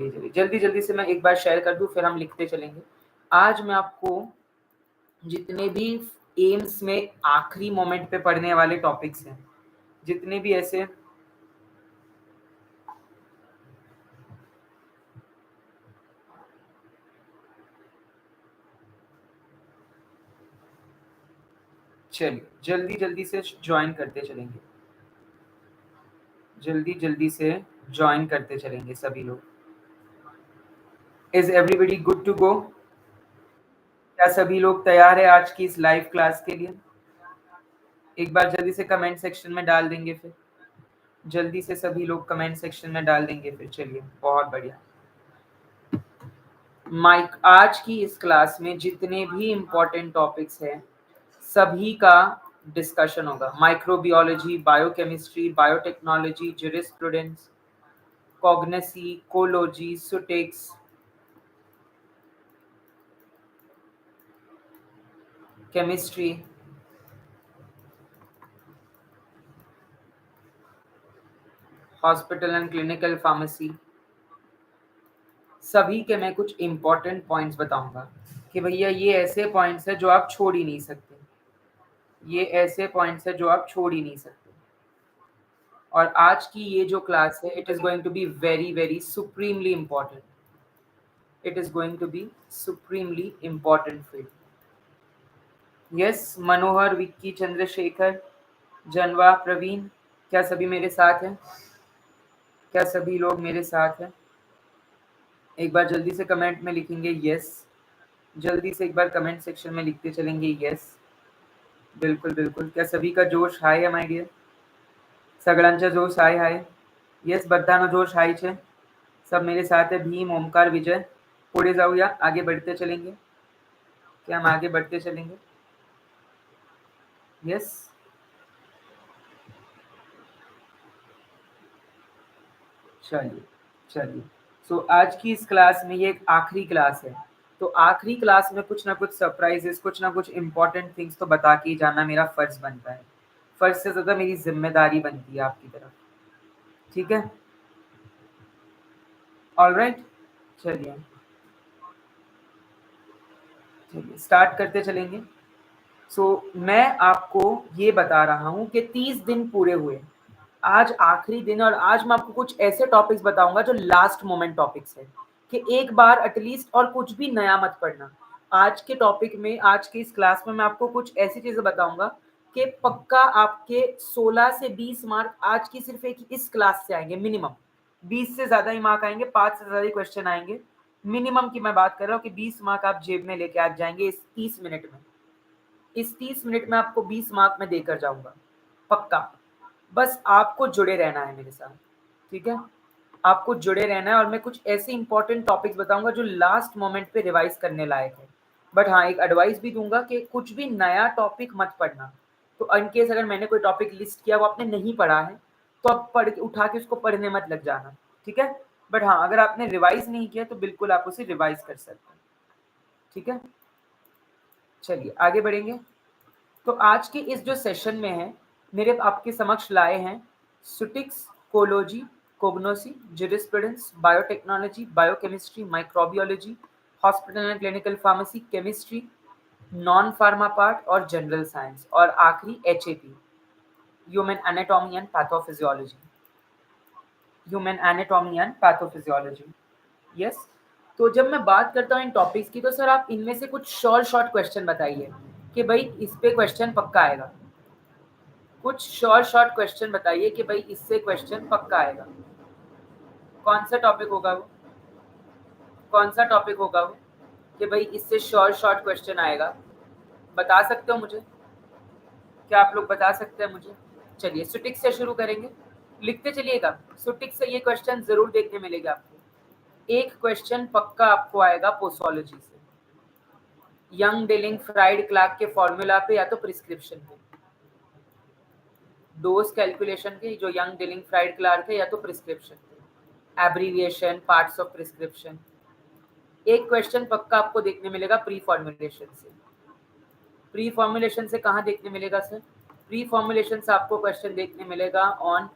चलिए जल्दी जल्दी से मैं एक बार शेयर कर दूं, फिर हम लिखते चलेंगे। आज मैं आपको जितने भी एम्स में आखिरी मोमेंट पे पढ़ने वाले टॉपिक्स हैं, जितने भी ऐसे चलिए जल्दी जल्दी से ज्वाइन करते चलेंगे, जल्दी जल्दी से ज्वाइन करते चलेंगे सभी लोग। Is everybody good to go? क्या सभी लोग तैयार है आज की इस लाइव क्लास के लिए? एक बार जल्दी से कमेंट सेक्शन में डाल देंगे, फिर जल्दी से सभी लोग कमेंट सेक्शन में डाल देंगे फिर। चलिए बहुत बढ़िया। माइक आज की इस क्लास में जितने भी इम्पोर्टेंट टॉपिक्स हैं सभी का डिस्कशन होगा। Microbiology, biochemistry, biotechnology, jurisprudence, cognosy, cology, ceutics, chemistry, hospital and clinical pharmacy, सभी के मैं कुछ इम्पोर्टेंट पॉइंट्स बताऊंगा कि भैया ये ऐसे पॉइंट्स हैं जो आप छोड़ ही नहीं सकते, ये ऐसे पॉइंट्स हैं जो आप छोड़ ही नहीं सकते। और आज की ये जो क्लास है, it is going to be very very supremely important, it is going to be supremely important for you. Yes, Manohar, Vicky, Chandrashekhar, Janva, Praveen, क्या सभी मेरे साथ हैं? क्या सभी लोग मेरे साथ हैं? एक बार जल्दी से कमेंट में लिखेंगे यस, जल्दी से एक बार कमेंट सेक्शन में लिखते चलेंगे यस। बिल्कुल बिल्कुल, क्या सभी का जोश हाय है माय डियर? सगळ्यांचा जोश हाय हाय? यस, बधानो जोश हाय छे। सब मेरे साथ है। भीम, ओमकार, विजय, पुढे जाऊया, आगे बढ़ते चलेंगे। क्या हम आगे बढ़ते चलेंगे? यस, चलिए चलिए। सो आज की इस क्लास में ये एक आखिरी क्लास है, तो आखिरी क्लास में कुछ ना कुछ सरप्राइजेस, कुछ ना कुछ इम्पोर्टेंट थिंग्स तो बता के ही जाना मेरा फर्ज बनता है। फर्ज से ज़्यादा मेरी जिम्मेदारी बनती है आपकी तरफ, ठीक है? ऑलराइट, चलिए चलिए स्टार्ट करते चलेंगे। मैं आपको ये बता रहा हूँ कि 30 दिन पूरे हुए, आज आखिरी दिन, और आज मैं आपको कुछ ऐसे टॉपिक्स बताऊंगा जो लास्ट मोमेंट टॉपिक्स है, कि एक बार एटलीस्ट और कुछ भी नया मत पढ़ना। आज के टॉपिक में, आज की इस क्लास में मैं आपको कुछ ऐसी चीजें बताऊंगा कि पक्का आपके 16 से 20 मार्क आज की सिर्फ एक इस क्लास से आएंगे मिनिमम। 20 से ज्यादा ही मार्क आएंगे, 5 से ज्यादा ही क्वेश्चन आएंगे। मिनिमम की मैं बात कर रहा हूँ कि 20 मार्क आप जेब में लेके आ जाएंगे इस 30 मिनट में। इस 30 मिनट में आपको 20 मार्क में देकर जाऊंगा पक्का। बस आपको जुड़े रहना है मेरे साथ, ठीक है? आपको जुड़े रहना है, और मैं कुछ ऐसे इंपॉर्टेंट टॉपिक्स बताऊंगा जो लास्ट मोमेंट पे रिवाइज करने लायक है। बट हाँ, एक एडवाइस भी दूंगा कि कुछ भी नया टॉपिक मत पढ़ना। तो इनकेस अगर मैंने कोई टॉपिक लिस्ट किया वो आपने नहीं पढ़ा है, तो आप पढ़ के उठा के उसको पढ़ने मत लग जाना, ठीक है? बट हाँ, अगर आपने रिवाइज नहीं किया तो बिल्कुल आप उसे रिवाइज कर सकते हैं, ठीक है? चलिए आगे बढ़ेंगे। तो आज के इस जो सेशन में है, मेरे आपके समक्ष लाए हैं ceutics, cology, cognosy, jurisprudence, biotechnology, biochemistry, microbiology, hospital and clinical pharmacy, chemistry, non pharma part और जनरल साइंस, और आखिरी HAP, human anatomy and pathophysiology, human anatomy and pathophysiology. Yes, तो जब मैं बात करता हूँ इन टॉपिक्स की, तो सर आप इनमें से कुछ शॉर्ट क्वेश्चन बताइए कि भाई इस पे क्वेश्चन पक्का आएगा। कुछ शॉर्ट क्वेश्चन बताइए कि भाई इससे क्वेश्चन पक्का आएगा। कौन सा टॉपिक होगा वो? कौन सा टॉपिक होगा वो कि भाई इससे शॉर्ट क्वेश्चन आएगा? बता सकते हो मुझे? क्या आप लोग बता सकते हैं मुझे? चलिए सुटिक्स से शुरू करेंगे, लिखते चलिएगा। सुटिक्स से ये क्वेश्चन जरूर देखने मिलेगा आपको। एक क्वेश्चन पक्का आपको आएगा पोसोलॉजी से, यंग डेलिंग फ्राइड क्लार्क के फॉर्मूला पे या तो प्रिस्क्रिप्शन पे, डोज कैलकुलेशन के जो यंग डेलिंग फ्राइड क्लार्क है, या तो प्रिस्क्रिप्शन पे, एब्रीविएशन, पार्ट्स ऑफ प्रिस्क्रिप्शन। एक क्वेश्चन पक्का आपको देखने मिलेगा प्री फॉर्मुलेशन से। प्री फॉर्मुलेशन से कहाँ देखने मिलेगा सर? प्री फॉर्मुलेशन से आपको क्वेश्चन देखने मिलेगा ऑन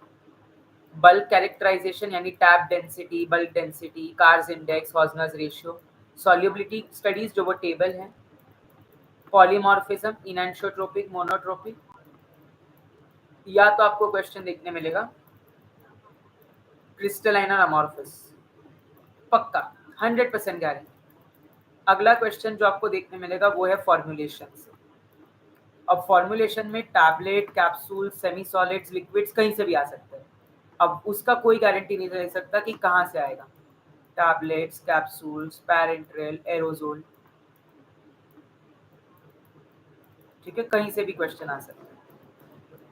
बल्क कैरेक्टराइजेशन यानी tap density, bulk density, Carr's index, Hausner's ratio, solubility studies जो वो टेबल है, पॉलीमॉर्फिज्म, इनएंशोट्रोपिक, मोनोट्रोपिक, या तो आपको क्वेश्चन देखने मिलेगा क्रिस्टलाइन और अमॉर्फस, पक्का 100% गारंटी। अगला क्वेश्चन जो आपको देखने मिलेगा वो है फॉर्मुलेशन से। अब फॉर्मुलेशन में tablet, capsule, semi solids, liquids कहीं से भी आ सकते हैं। अब उसका कोई गारंटी नहीं दे सकता कि कहाँ से आएगा। टैबलेट्स, कैप्सूल्स, पैरेंट्रल, एरोजोल, ठीक है, कहीं से भी क्वेश्चन आ सकता है।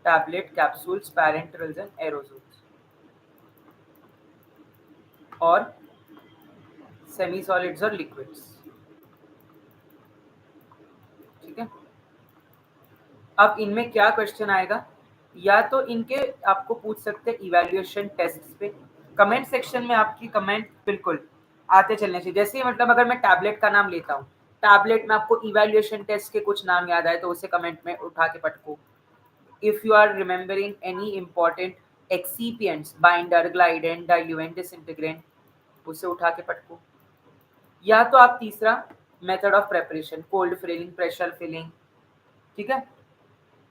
टैबलेट, कैप्सूल्स, पैरेंट्रल्स एंड एरोजोल्स और सेमी सॉलिड्स और लिक्विड्स, ठीक है। अब इनमें क्या क्वेश्चन आएगा, या तो इनके आपको पूछ सकते हैं इवैल्यूएशन टेस्ट पे। कमेंट सेक्शन में आपकी कमेंट बिल्कुल आते चलने चाहिए। जैसे ही मतलब अगर मैं टैबलेट का नाम लेता हूँ, टैबलेट में आपको इवैल्यूएशन टेस्ट के कुछ नाम याद आए तो उसे कमेंट में उठा के पटको। If you are remembering any important excipients, binder, glidant, diluent, disintegrant, उसे उठा के पटको। या तो आप तीसरा method of preparation, cold filling, pressure filling, ठीक है।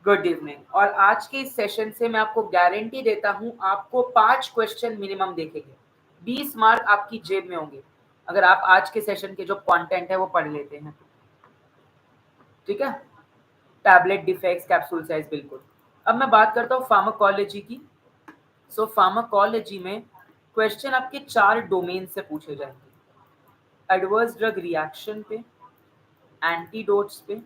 Good evening. और आज के इस सेशन से मैं आपको गारंटी देता हूं, आपको 5 क्वेश्चन मिनिमम देखेंगे, 20 मार्क आपकी जेब में होंगे अगर आप आज के सेशन के जो कंटेंट है वो पढ़ लेते हैं, ठीक है। टैबलेट डिफेक्ट्स, कैप्सूल साइज, बिल्कुल। अब मैं बात करता हूँ फार्माकोलॉजी की। सो फार्माकोलॉजी में क्वेश्चन आपके 4 डोमेन से पूछे जाएंगे। एडवर्स ड्रग रिएक्शन पे, एंटीडोट्स पे,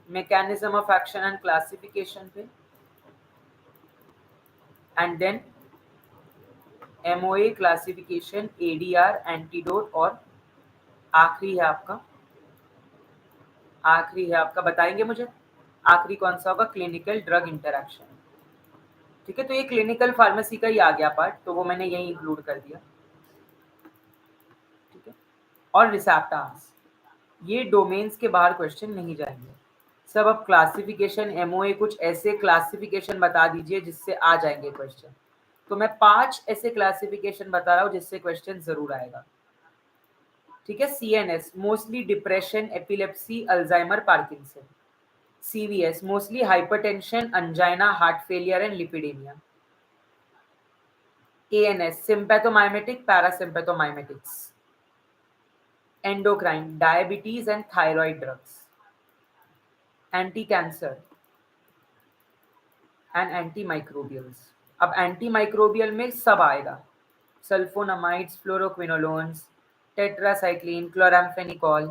mechanism of action and classification पे, and then MOA, classification, ADR, antidote, और आखिरी है आपका बताएंगे मुझे आखिरी कौन सा होगा, क्लिनिकल ड्रग इंटरैक्शन, ठीक है। तो ये क्लिनिकल फार्मेसी का ही आ गया पार्ट, तो वो मैंने यही इंक्लूड कर दिया, ठीक है। और रिसेप्टार्स, ये डोमेन्स के बाहर क्वेश्चन नहीं जाएंगे सब। अब क्लासिफिकेशन, एमओए, कुछ ऐसे क्लासिफिकेशन बता दीजिए जिससे आ जाएंगे क्वेश्चन। तो मैं 5 ऐसे क्लासिफिकेशन बता रहा हूँ जिससे क्वेश्चन जरूर आएगा, ठीक है। CNS mostly depression, epilepsy, Alzheimer, Parkinson. CVS mostly hypertension, angina, heart failure and lipidemia. ANS sympathomimetic, parasympathomimetics. Endocrine diabetes and thyroid drugs. Anti cancer and anti microbials. अब एंटी माइक्रोबियल में सब आएगा, sulphonamides, fluoroquinolones, tetracycline, chloramphenicol,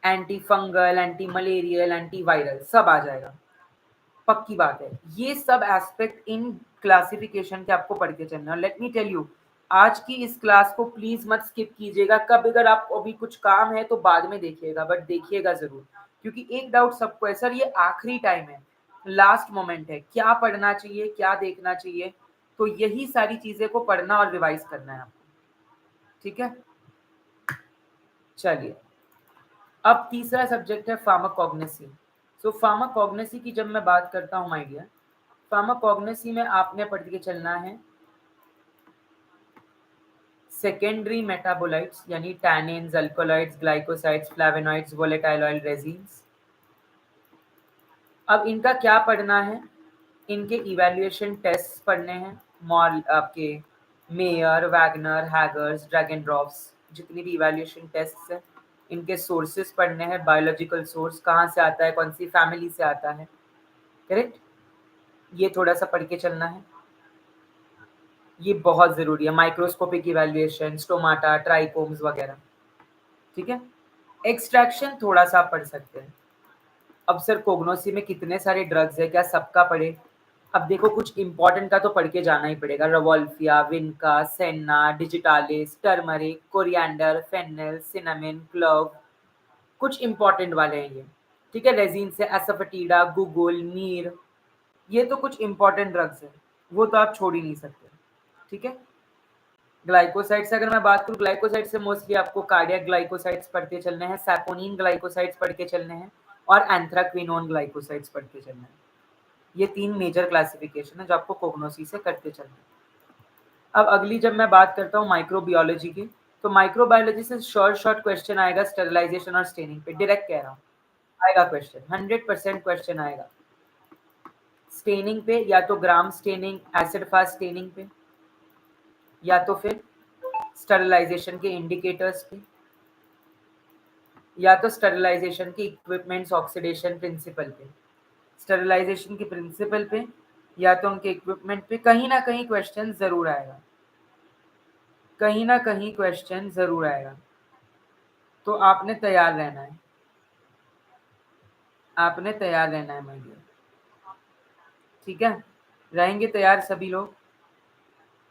anti fungal, anti malarial, anti viral, सब आ जाएगा, पक्की बात है। ये सब एस्पेक्ट इन क्लासिफिकेशन के आपको पढ़ के चलना। लेट मी टेल यू, आज की इस क्लास को प्लीज मत स्किप कीजिएगा। कब अगर आप अभी कुछ काम है तो बाद में देखिएगा, बट देखिएगा जरूर, क्योंकि एक डाउट सबको है, सर ये आखिरी टाइम है, लास्ट मोमेंट है, क्या पढ़ना चाहिए, क्या देखना चाहिए। तो यही सारी चीजें को पढ़ना और रिवाइज करना है आपको, ठीक है। चलिए, अब तीसरा सब्जेक्ट है फार्माकोग्नेसी। सो फार्माकोग्नेसी की जब मैं बात करता हूँ माय डियर, फार्माकोग्नेसी में आपने पढ़ के चलना है सेकेंडरी मेटाबोलाइट्स यानी tannins, alkaloids, glycosides, flavonoids, volatile oil, resins. अब इनका क्या पढ़ना है, इनके इवैल्यूएशन टेस्ट पढ़ने हैं, मॉल आपके मेयर, वैगनर, हैगर्स, ड्रैगनड्रॉप्स, जितनी भी इवैल्यूएशन टेस्ट है। इनके सोर्सेस पढ़ने हैं, बायोलॉजिकल सोर्स कहाँ से आता है, कौन सी फैमिली से आता है, करेक्ट। ये थोड़ा सा पढ़ के चलना है, ये बहुत ज़रूरी है। माइक्रोस्कोपिक इवैल्यूएशन, स्टोमाटा, ट्राइकोम्स वगैरह, ठीक है। एक्सट्रैक्शन थोड़ा सा आप पढ़ सकते हैं। अब सर कोग्नोसी में कितने सारे ड्रग्स है, क्या सबका पढ़े। अब देखो कुछ इंपॉर्टेंट का तो पढ़ के जाना ही पड़ेगा, rauwolfia, vinca, senna, digitalis, turmeric, coriander, fennel, cinnamon, clove, कुछ इंपॉर्टेंट वाले हैं ये, ठीक है। रेजिन से एसफेटिडा, गुगुल, मीर, ये तो कुछ इंपॉर्टेंट ड्रग्स है, वो तो आप छोड़ ही नहीं सकते, ठीक है। ग्लाइकोसाइड से अगर मैं बात करूँ, ग्लाइकोसाइड से मोस्टली आपको कार्डियक ग्लाइकोसाइड्स पढ़ते चलने हैं, सैपोनिन ग्लाइकोसाइड्स पढ़ के चलने हैं, और एंथ्राक्विनोन ग्लाइकोसाइड्स पढ़ के चलने हैं, ये 3 मेजर क्लासिफिकेशन है जो आपको कोग्नोसी से करते चलना है। अब अगली जब मैं बात करता हूँ माइक्रोबायोलॉजी की, तो माइक्रोबायोलॉजी से शॉर्ट क्वेश्चन आएगा स्टेरिलाइजेशन और स्टेनिंग पे, डायरेक्ट कह रहा हूँ आएगा क्वेश्चन, 100% क्वेश्चन आएगा स्टेनिंग पे, या तो gram staining, acid fast staining पे, या तो फिर स्टेरिलाइजेशन के इंडिकेटर्स पे, या तो स्टेरिलाइजेशन के इक्विपमेंट्स ऑक्सीडेशन प्रिंसिपल पे। स्टेरिलाइजेशन के प्रिंसिपल पे या तो उनके इक्विपमेंट पे कहीं ना कहीं क्वेश्चन जरूर आएगा, कहीं ना कहीं क्वेश्चन जरूर आएगा। तो आपने तैयार रहना है, आपने तैयार रहना है माय डियर, ठीक है? रहेंगे तैयार सभी लोग?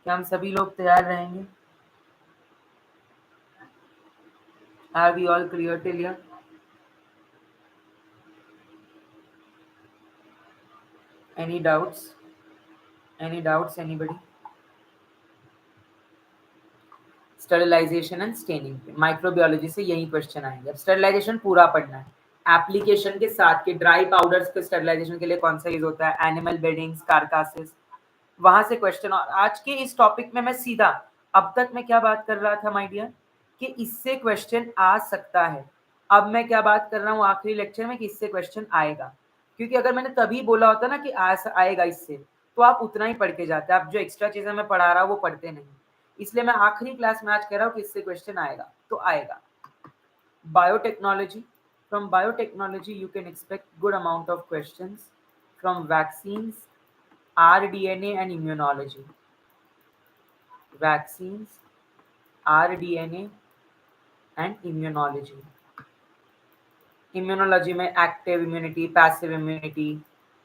क्या हम सभी लोग तैयार रहेंगे? Are we all clear till here? Any doubts? Any doubts anybody? Sterilisation and staining पे माइक्रोबायोलॉजी से यही क्वेश्चन आएंगे। अब स्टेरिलाइजेशन पूरा पढ़ना है, एप्लीकेशन के साथ के ड्राई पाउडर्स के स्टेरिलाइजेशन के लिए कौन सा यूज होता है, एनिमल बेडिंग्स, कारकासेस, वहां से क्वेश्चन। और आज के इस टॉपिक में मैं सीधा, अब तक मैं क्या बात कर रहा था माय डियर, कि इससे क्वेश्चन आ सकता है। अब मैं क्या बात कर रहा हूँ आखिरी लेक्चर में कि इससे क्वेश्चन आएगा, क्योंकि अगर मैंने तभी बोला होता ना कि आएगा इससे, तो आप उतना ही पढ़ के जाते, आप जो एक्स्ट्रा चीजें मैं पढ़ा रहा हूँ वो पढ़ते नहीं। इसलिए मैं आखिरी क्लास में आज कह रहा हूँ कि इससे क्वेश्चन आएगा, तो आएगा। Biotechnology, from biotechnology you can expect good amount of questions from vaccines, rDNA and immunology. Vaccines, rDNA and immunology. Immunology में एक्टिव इम्यूनिटी, पैसिव इम्यूनिटी,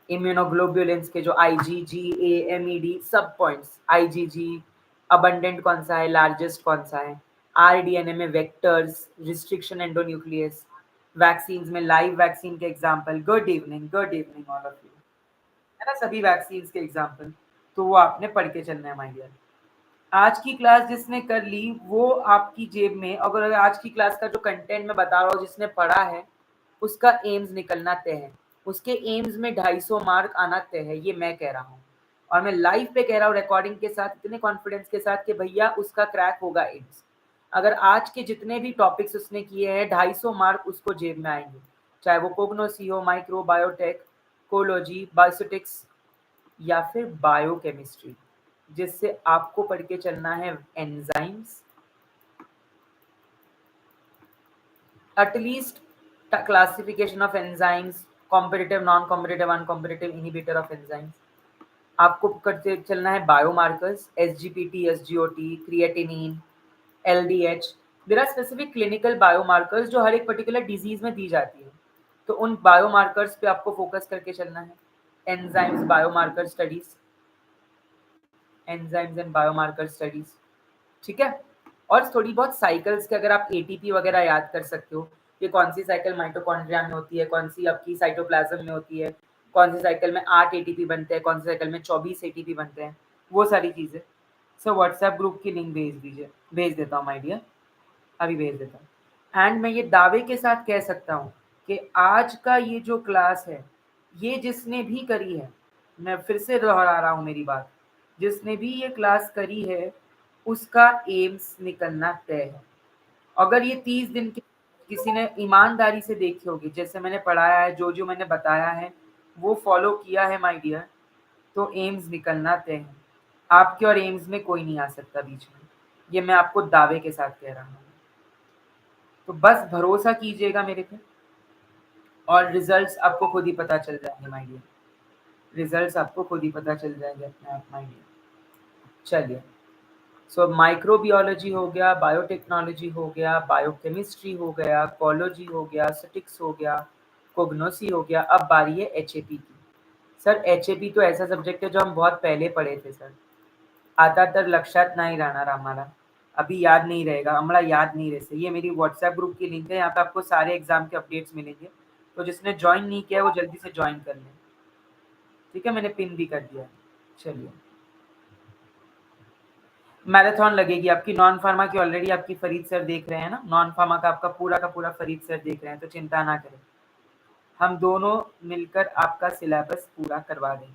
इम्यूनोग्लोब्युलेंस के जो IgG, AMED सब पॉइंट्स, IgG अबंडेंट कौन सा है, लार्जेस्ट कौन सा है, rDNA में वेक्टर्स, रिस्ट्रिक्शन एंडोन्यूक्लियस, वैक्सीन्स में लाइव वैक्सीन के example, good evening all of you, है ना, सभी वैक्सीन्स के एग्जांपल, तो वो आपने पढ़ के चलना है माय डियर। आज की क्लास जिसने कर ली वो आपकी जेब में, अगर आज की क्लास का जो कंटेंट मैं बता रहा हूँ जिसने पढ़ा है उसका एम्स निकलना तय है, उसके एम्स में 250 मार्क आना तय है, ये मैं कह रहा हूँ। और मैं लाइव पे कह रहा हूँ रिकॉर्डिंग के साथ, इतने कॉन्फिडेंस के साथ कि भैया उसका क्रैक होगा एम्स। अगर आज के जितने भी टॉपिक्स उसने किए हैं 250 मार्क उसको जेब में आएंगे, चाहे वो कोग्नोसी हो, माइक्रो बायोटेक, कोलॉजी, बायोसिटिक्स या फिर बायोकेमिस्ट्री, जिससे आपको पढ़ के चलना है enzymes, at least classification of enzymes, competitive, non competitive, uncompetitive inhibitor of enzymes. आपको करते चलना है biomarkers, SGPT, SGOT, creatinine, LDH। There are specific clinical biomarkers जो हर एक पर्टिकुलर डिजीज में दी जाती है, तो उन बायोमार्कर्स पे आपको फोकस करके चलना है। Enzymes biomarker studies, enzymes and biomarker studies, ठीक है। और थोड़ी बहुत साइकिल्स के अगर आप ATP वगैरह याद कर सकते हो कि कौन सी साइकिल माइटोकॉन्ड्रिया में होती है, कौन सी आपकी साइटोप्लाज्म में होती है, कौन सी साइकिल में 8 ATP बनते हैं, कौन सी साइकिल में 24 ATP बनते हैं, वो सारी चीज़ें। सो व्हाट्सएप ग्रुप की लिंक भेज दीजिए, भेज देता हूँ माय डियर, अभी भेज देता हूँ। एंड मैं ये दावे के साथ कह सकता हूँ कि आज का ये जो क्लास है, ये जिसने भी करी है, मैं फिर से दोहरा रहा हूँ मेरी बात, जिसने भी ये क्लास करी है उसका एम्स निकलना तय है। अगर ये 30 दिन के किसी ने ईमानदारी से देखी होगी, जैसे मैंने पढ़ाया है, जो मैंने बताया है वो फॉलो किया है माय डियर, तो एम्स निकलना तय है। आपके और एम्स में कोई नहीं आ सकता बीच में, ये मैं आपको दावे के साथ कह रहा हूँ। तो बस भरोसा कीजिएगा मेरे पे और रिजल्ट्स आपको खुद ही पता चल जाएंगे माय डियर, रिजल्ट्स आपको खुद ही पता चल जाएंगे अपने आप माय डियर। चलिए, सो माइक्रोबियोलॉजी हो गया, बायोटेक्नोलॉजी हो गया, बायोकेमिस्ट्री हो गया, कोलॉजी हो गया, स्टैटिस्टिक्स हो गया, कोग्नोसी हो गया। अब बारी है HAP की। सर HAP तो ऐसा सब्जेक्ट है जो हम बहुत पहले पढ़े थे सर, आता तर लक्षात नहीं राहणार आम्हाला, अभी याद नहीं रहेगा, हमारा याद नहीं रहे। ये मेरी व्हाट्सएप ग्रुप की लिंक है, यहाँ पे आपको सारे एग्जाम के अपडेट्स मिलेंगे, तो जिसने ज्वाइन नहीं किया है वो जल्दी से ज्वाइन कर लें, ठीक है, मैंने पिन भी कर दिया। चलिए, मैराथन लगेगी आपकी नॉन फार्मा की, ऑलरेडी आपकी फरीद सर देख रहे हैं ना, नॉन फार्मा का आपका पूरा फरीद सर देख रहे हैं, तो चिंता ना करें। हम दोनों मिलकर आपका सिलेबस पूरा करवा देंगे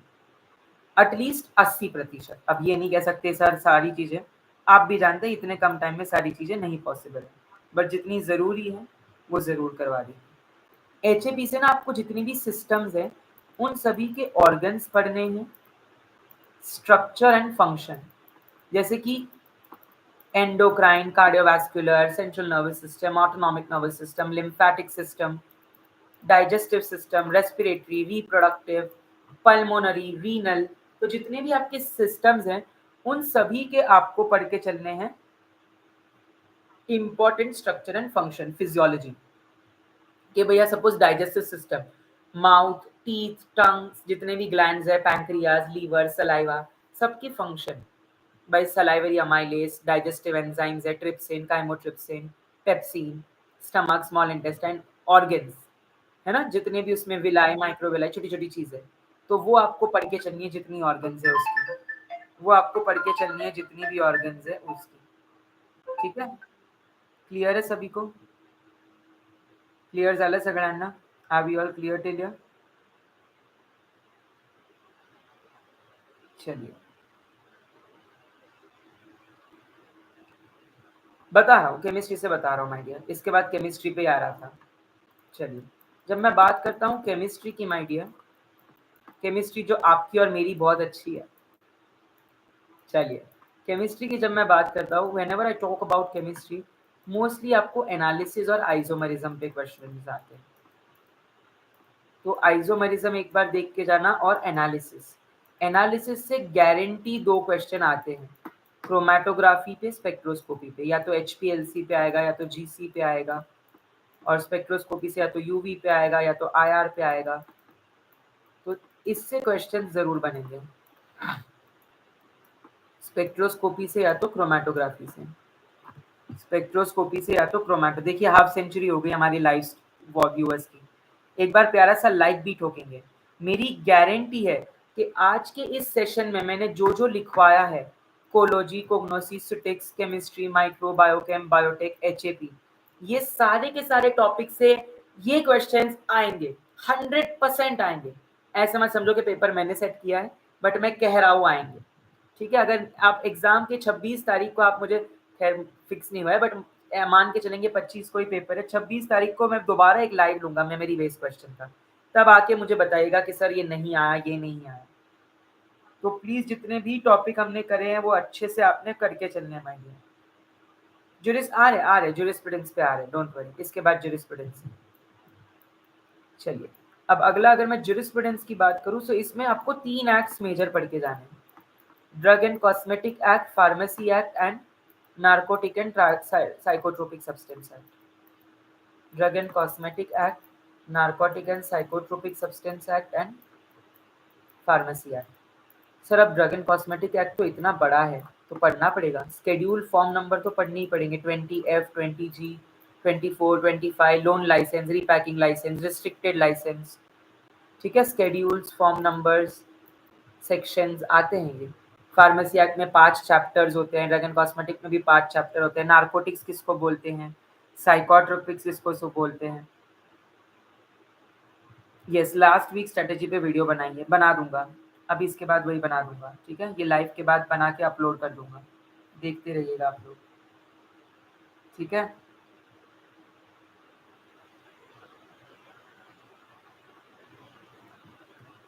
एटलीस्ट 80%। अब ये नहीं कह सकते सर सारी चीज़ें, आप भी जानते हैं इतने कम टाइम में सारी चीज़ें नहीं पॉसिबल है, बट जितनी ज़रूरी है वो ज़रूर करवा देंगे। एच से ना आपको जितनी भी सिस्टम्स हैं उन सभी के ऑर्गन्स पढ़ने हैं, स्ट्रक्चर एंड फंक्शन, जैसे कि endocrine, cardiovascular, central nervous system, autonomic nervous system, lymphatic system, digestive system, respiratory, reproductive, pulmonary, renal, तो जितने भी आपके सिस्टम्स हैं उन सभी के आपको पढ़ के चलने हैं important structure and function, physiology कि भैया suppose digestive system, mouth, teeth, tongues, जितने भी ग्लैंड्स है, पैंक्रियाज, लीवर, सलाइवा, सबकी function by salivary amylase, digestive enzymes है, trypsin, chymotrypsin, pepsin, stomach, small intestine, organs, है ना, जितने भी उसमें विलाई, माइक्रोविलाई, छोटी छोटी चीजें, तो वो आपको पढ़ के चलनी है जितनी ऑर्गन्स है उसकी, वो आपको पढ़ के चलनी है जितनी भी ऑर्गन्स है उसकी। ठीक है, क्लियर है सभी को? क्लियर झालं सगळ्यांना? Are we all clear till here? चलिए बता रहा हूँ, केमिस्ट्री से बता रहा हूँ माय डियर, इसके बाद केमिस्ट्री पे आ रहा था। चलिए, जब मैं बात करता हूँ केमिस्ट्री की माय डियर, केमिस्ट्री जो आपकी और मेरी बहुत अच्छी है, चलिए केमिस्ट्री की जब मैं बात करता हूँ, whenever I talk about chemistry, mostly आपको एनालिसिस और आइसोमरिज्म पे क्वेश्चन आते हैं। तो आइसोमरिज्म एक बार देख के जाना, और एनालिसिस, एनालिसिस से गारंटी 2 क्वेश्चन आते हैं, क्रोमेटोग्राफी पे, स्पेक्ट्रोस्कोपी पे, या तो HPLC पे आएगा या तो GC पे आएगा, और स्पेक्ट्रोस्कोपी से या तो UV पे आएगा या तो IR पे आएगा, तो इससे क्वेश्चन जरूर बनेंगे, स्पेक्ट्रोस्कोपी से या तो क्रोमेटोग्राफी से, स्पेक्ट्रोस्कोपी से या तो क्रोमेटो। देखिए हाफ सेंचुरी हो गई हमारी लाइव व्यूअर्स की, एक बार प्यारा सा लाइक भी ठोकेंगे। मेरी गारंटी है कि आज के इस सेशन में मैंने जो जो लिखवाया है, cology, cognosis, statistics, chemistry, micro, biochem, biotech, HAP, ये सारे के सारे टॉपिक से ये क्वेश्चंस आएंगे, 100% आएंगे। ऐसा मत समझो कि पेपर मैंने सेट किया है, बट मैं कह रहा हूँ आएंगे। ठीक है, अगर आप एग्जाम के 26 तारीख को, आप मुझे खैर फिक्स नहीं हुआ है, बट मान के चलेंगे 25 को ही पेपर है, 26 तारीख को मैं दोबारा एक लाइव लूंगा मेमोरी बेस्ड क्वेश्चन का, तब आके मुझे बताइएगा कि सर ये नहीं आया, ये नहीं आया। तो प्लीज जितने भी टॉपिक हमने करे हैं वो अच्छे से आपने करके चलने हैं माइंड में। जुरिस आ रहे जुरिस्प्रूडेंस पे आ रहे, डोंट वरी, इसके बाद जुरिस्प्रूडेंस। चलिए, अब अगला अगर मैं जुरिस्प्रूडेंस की बात करूं तो इसमें आपको 3 एक्ट्स मेजर पढ़ के जाने हैं, drug and cosmetic act, pharmacy act and narcotic and psychotropic substance act. Drug and cosmetic act, narcotic and psychotropic substance act and pharmacy act. Sir अब ड्रग एंड कॉस्मेटिक एक्ट तो इतना बड़ा है तो पढ़ना पड़ेगा, स्केड्यूल फॉर्म नंबर तो पढ़ने ही पड़ेंगे, 20F, 20G, 24, 25, loan license, repacking license, restricted license. ठीक है, स्केड्यूल्स, फॉर्म नंबर्स, सेक्शंस आते हैं ये। फार्मेसी एक्ट में 5 चैप्टर्स होते हैं, ड्रग एंड कॉस्मेटिक में भी 5 चैप्टर होते हैं, नार्कोटिक्स किसको बोलते हैं, साइकोट्रोपिक्स किसको बोलते हैं। यस, लास्ट वीक स्ट्रेटेजी पे वीडियो बनाई है, बना दूंगा अभी, इसके बाद वही बना दूंगा। ठीक है, ये लाइव के बाद बना के अपलोड कर दूंगा, देखते रहिएगा आप लोग। ठीक है,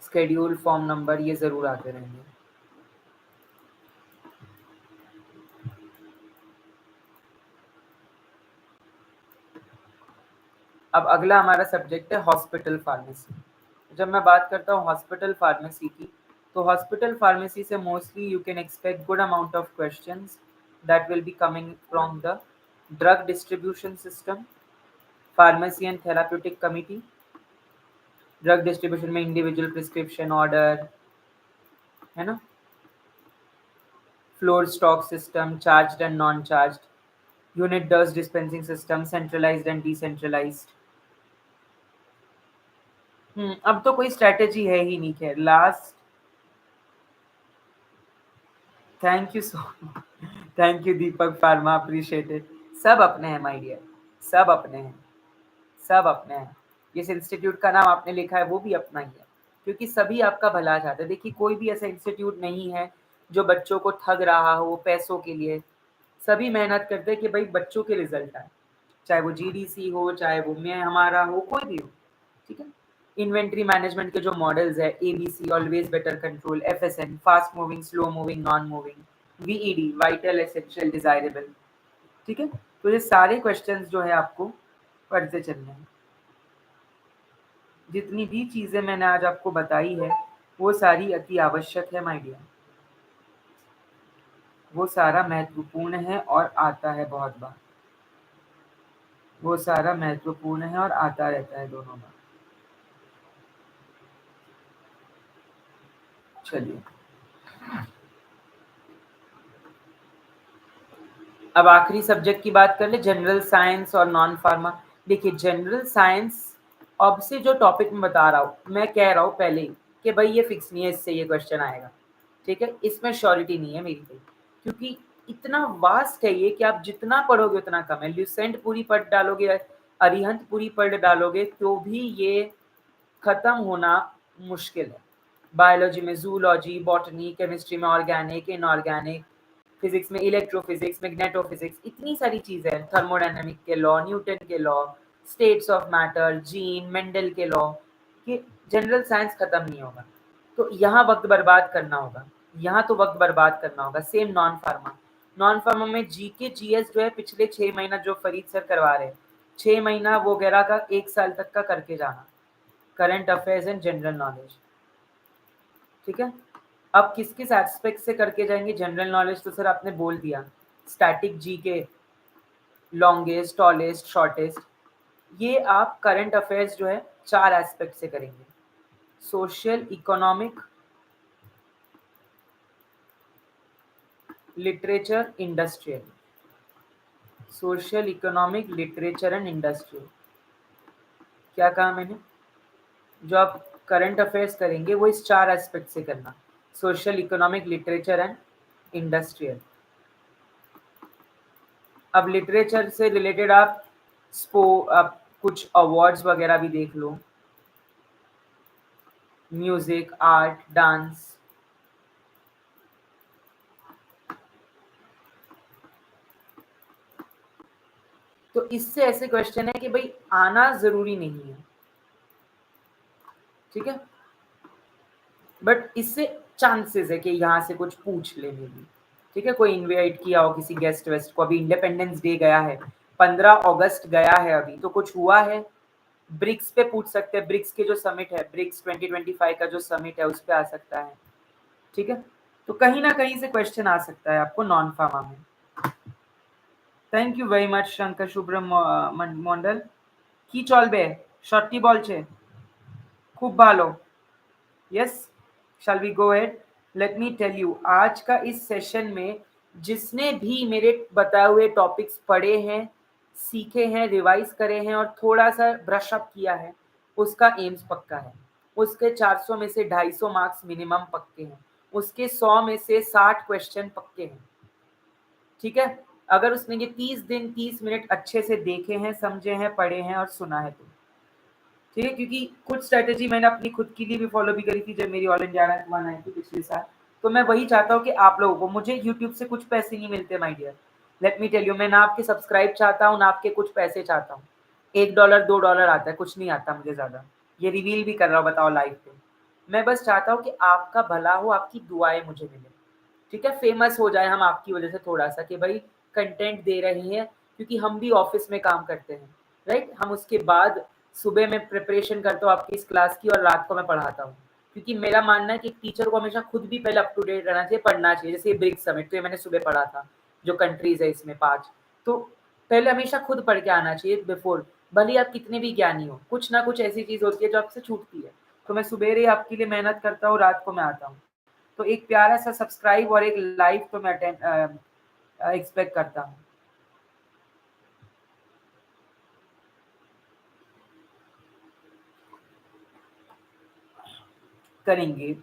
स्केड्यूल, फॉर्म नंबर, ये जरूर आते रहेंगे। अब अगला हमारा सब्जेक्ट है हॉस्पिटल फार्मेसी। जब मैं बात करता हूँ हॉस्पिटल फार्मेसी की, तो हॉस्पिटल फार्मेसी से mostly you can expect good amount of questions that will be coming from the drug distribution system, pharmacy and therapeutic committee. Drug distribution में इंडिविजुअल प्रिस्क्रिप्शन ऑर्डर, है ना, floor stock system, charged and non charged, unit dose dispensing system, centralised and decentralised. अब तो कोई strategy है ही नहीं, खैर last. Thank you so thank you Deepak pharma, appreciated. सब अपने हैं माय डियर, सब अपने हैं, सब अपने हैं। जिस इंस्टीट्यूट का नाम आपने लिखा है वो भी अपना ही है, क्योंकि सभी आपका भला चाहते हैं। देखिए कोई भी ऐसा इंस्टीट्यूट नहीं है जो बच्चों को ठग रहा हो पैसों के लिए। सभी मेहनत करते हैं कि भाई बच्चों के रिजल्ट आए, चाहे वो जीडीसी हो, चाहे वो मैं हमारा हो, कोई भी हो। ठीक है। इन्वेंट्री मैनेजमेंट के जो मॉडल्स है, ABC always better control, FSN fast moving slow moving non moving, VED vital essential desirable. ठीक है। तो ये सारे क्वेश्चंस जो है आपको पढ़ते चलने हैं। जितनी भी चीजें मैंने आज आपको बताई है वो सारी अति आवश्यक है माय डियर, वो सारा महत्वपूर्ण है और आता है बहुत बार, वो सारा महत्वपूर्ण है और आता रहता है दोनों बार। चलिए अब आखिरी सब्जेक्ट की बात कर ले, जनरल साइंस और नॉन फार्मा। देखिए जनरल साइंस अब से जो टॉपिक मैं बता रहा हूँ, मैं कह रहा हूँ पहले ही कि भाई ये फिक्स नहीं है इससे ये क्वेश्चन आएगा। ठीक है, इसमें श्योरिटी नहीं है मेरी भाई, क्योंकि इतना वास्ट है ये कि आप जितना पढ़ोगे उतना कम है। ल्यूसेंट पूरी पढ़ डालोगे, अरिहंत पूरी पढ़ डालोगे तो भी ये खत्म होना मुश्किल है। बायोलॉजी में जूलॉजी, बॉटनी, केमिस्ट्री में ऑर्गेनिक, इनऑर्गेनिक, फिजिक्स में इलेक्ट्रोफिजिक्स, मैग्नेटोफिजिक्स, इतनी सारी चीजें हैं, थर्मोडायनामिक के लॉ, न्यूटन के law, states of matter, gene, Mendel के लॉ, कि जनरल साइंस खत्म नहीं होगा। तो यहाँ वक्त बर्बाद करना होगा, यहाँ तो वक्त बर्बाद करना होगा। Same non pharma, non pharma में जीके जीएस जो है पिछले 6 महीना जो फरीद सर करवा रहे हैं, 6 महीना वगैरह का 1 साल तक का करके जाना, current affairs and general knowledge. ठीक है। अब किस किस एस्पेक्ट से करके जाएंगे जनरल नॉलेज, तो सर आपने बोल दिया, static GK, longest, tallest, shortest. ये आप करंट अफेयर्स जो है 4 एस्पेक्ट से करेंगे, social, economic, literature, industrial. Social, economic, literature and industrial. क्या कहा मैंने? जो आप करंट अफेयर्स करेंगे वो इस 4 एस्पेक्ट से करना, social, economic, literature and industrial. अब लिटरेचर से रिलेटेड आप कुछ अवार्ड्स वगैरह भी देख लो, म्यूजिक, आर्ट, डांस। तो इससे ऐसे क्वेश्चन है कि भाई आना जरूरी नहीं है। ठीक है, बट इससे चांसेस है कि यहाँ से कुछ पूछ ले भी। ठीक है, कोई इनवाइट किया हो किसी गेस्ट वेस्ट को, अभी इंडिपेंडेंस डे गया है, 15 अगस्त गया है, अभी तो कुछ हुआ है। ब्रिक्स पे पूछ सकते हैं, ब्रिक्स के जो समिट है, ब्रिक्स 2025 का जो समिट है उस पर आ सकता है। ठीक है, तो कहीं ना कहीं से क्वेश्चन आ सकता है आपको नॉन फार्मा में। Thank you very much Shankar Shubhram Mandal. की चलबे शर्टी बॉल छे खूब भालो। Yes, shall we go ahead. Let me tell you, आज का इस सेशन में जिसने भी मेरे बताए हुए टॉपिक्स पढ़े हैं, सीखे हैं, रिवाइज करे हैं और थोड़ा सा ब्रश अप किया है, उसका एम्स पक्का है। उसके 400 में से 250 मार्क्स मिनिमम पक्के हैं, उसके 100 में से 60 क्वेश्चन पक्के हैं। ठीक है, अगर उसने ये 30 दिन 30 मिनट अच्छे से देखे हैं, समझे हैं, पढ़े हैं और सुना है तो ठीक है। क्योंकि कुछ स्ट्रेटेजी मैंने अपनी खुद के लिए भी फॉलो भी करी थी जब मेरी ऑल इंडिया रैंक 1 आई थी पिछले साल। तो मैं वही चाहता हूँ कि आप लोगों को, मुझे यूट्यूब से कुछ पैसे नहीं मिलते my dear, let me tell you. मैं ना आपके सब्सक्राइब चाहता हूँ ना आपके कुछ पैसे चाहता हूँ। $1 $2 आता है, कुछ नहीं आता मुझे ज्यादा, ये रिवील भी कर रहा हूँ, बताओ लाइव पे। मैं बस चाहता हूँ कि आपका भला हो, आपकी दुआएं मुझे मिले। ठीक है, फेमस हो जाए हम आपकी वजह से थोड़ा सा, कि भाई कंटेंट दे रहे हैं, क्योंकि हम भी ऑफिस में काम करते हैं, राइट। हम उसके बाद सुबह में प्रिपरेशन करता हूँ आपकी इस क्लास की और रात को मैं पढ़ाता हूँ, क्योंकि मेरा मानना है कि एक टीचर को हमेशा खुद भी पहले अप टू डेट रहना चाहिए, पढ़ना चाहिए। जैसे ब्रिक्स समिट तो ये मैंने सुबह पढ़ा था, जो कंट्रीज है इसमें 5, तो पहले हमेशा खुद पढ़ के आना चाहिए बिफोर। भले ही आप कितने भी ज्ञानी हो, कुछ ना कुछ ऐसी चीज होती है जो आपसे छूटती है। तो मैं सुबह आपके लिए मेहनत करता हूँ, रात को मैं आता हूँ। तो एक प्यारा सा सब्सक्राइब और एक लाइव तो मैं अटेंड एक्सपेक्ट करता हूँ। करेंगे।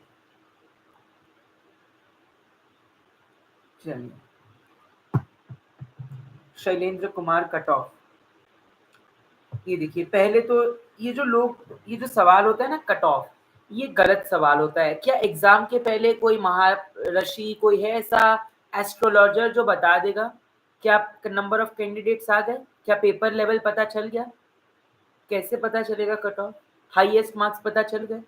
चलिए, शैलेंद्र कुमार कट ऑफ। ये देखिए, पहले तो ये जो सवाल होता है ना कट ऑफ, ये गलत सवाल होता है। क्या एग्जाम के पहले कोई महारषि, कोई है ऐसा एस्ट्रोलॉजर जो बता देगा क्या नंबर ऑफ कैंडिडेट्स आ गए? क्या पेपर लेवल पता चल गया? कैसे पता चलेगा कट ऑफ? हाईएस्ट मार्क्स पता चल गए?